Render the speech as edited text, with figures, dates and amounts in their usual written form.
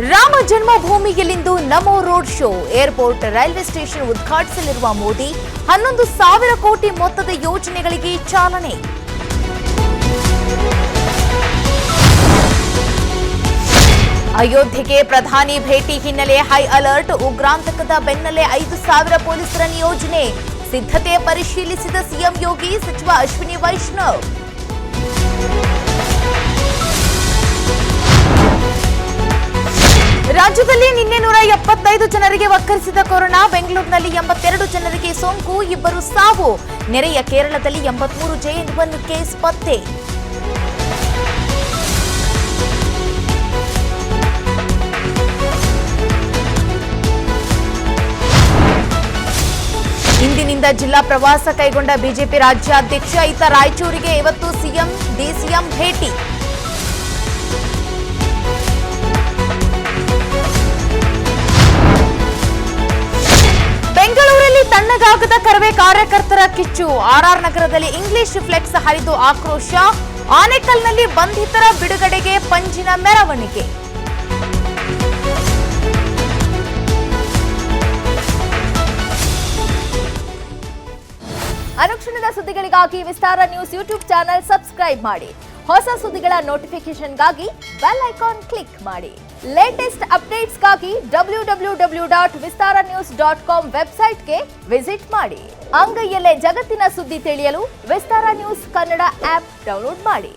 ರಾಮ ಜನ್ಮಭೂಮಿಯಲ್ಲಿಂದು Namo road show. Airport, railway station ಉದ್ಘಾಟಿಸಲಿರುವ ಮೋದಿ 11,000 ಕೋಟಿ ಮೊತ್ತದ ಯೋಜನೆಗಳಿಗೆ ಚಾಲನೆ. ಅಯೋಧ್ಯೆಗೆ ಪ್ರಧಾನಿ ಭೇಟಿ ಹಿನ್ನೆಲೆ ಹೈ ಅಲರ್ಟ್. ಉಗ್ರಾಂತಕದ ಬೆನ್ನಲ್ಲೇ 5,000 ಪೊಲೀಸರ ನಿಯೋಜನೆ. ಸಿದ್ಧತೆ ಪರಿಶೀಲಿಸಿದ ಸಿಎಂ ಯೋಗಿ, ಸಚಿವ ಅಶ್ವಿನಿ ವೈಷ್ಣವ್. ರಾಜ್ಯದಲ್ಲಿ ನಿನ್ನೆ 175 ಜನರಿಗೆ ವಕ್ಕರಿಸಿದ ಕೊರೋನಾ. ಬೆಂಗಳೂರಿನಲ್ಲಿ 82 ಜನರಿಗೆ ಸೋಂಕು, 2 ಸಾವು. ನೆರೆಯ ಕೇರಳದಲ್ಲಿ 83 JN1 ಕೇಸ್ ಪತ್ತೆ. ಇಂದಿನಿಂದ ಜಿಲ್ಲಾ ಪ್ರವಾಸ ಕೈಗೊಂಡ ಬಿಜೆಪಿ ರಾಜ್ಯಾಧ್ಯಕ್ಷ. ಇತ್ತ ರಾಯಚೂರಿಗೆ ಇವತ್ತು ಸಿಎಂ, ಡಿಸಿಎಂ ಭೇಟಿ. ಬೆಂಗಳೂರಲ್ಲಿ ತಣ್ಣಗಾಗದ ಕರವೇ ಕಾರ್ಯಕರ್ತರ ಕಿಚ್ಚು. ಆರ್ಆರ್ ನಗರದಲ್ಲಿ ಇಂಗ್ಲಿಷ್ ಫ್ಲೆಕ್ಸ್ ಹರಿದು ಆಕ್ರೋಶ. ಆನೇಕಲ್ನಲ್ಲಿ ಬಂಧಿತರ ಬಿಡುಗಡೆಗೆ ಪಂಜಿನ ಮೆರವಣಿಗೆ. ಅನುಕ್ಷಣದ ಸುದ್ದಿಗಳಿಗಾಗಿ ವಿಸ್ತಾರ ನ್ಯೂಸ್ ಯೂಟ್ಯೂಬ್ ಚಾನೆಲ್ ಸಬ್ಸ್ಕ್ರೈಬ್ ಮಾಡಿ. ಹೊಸ ಸುದ್ದಿಗಳ ನೋಟಿಫಿಕೇಶನ್ಗಾಗಿ ಬೆಲ್ ಐಕಾನ್ ಕ್ಲಿಕ್ ಮಾಡಿ. ಲೇಟೆಸ್ಟ್ ಅಪ್ಡೇಟ್ಸ್ಗಾಗಿ www.vistaranews.com ವೆಬ್ಸೈಟ್ಗೆ ವಿಸಿಟ್ ಮಾಡಿ. ಅಂಗೈಯಲ್ಲೇ ಜಗತ್ತಿನ ಸುದ್ದಿ ತಿಳಿಯಲು ವಿಸ್ತಾರ ನ್ಯೂಸ್ ಕನ್ನಡ ಆಪ್ ಡೌನ್ಲೋಡ್ ಮಾಡಿ.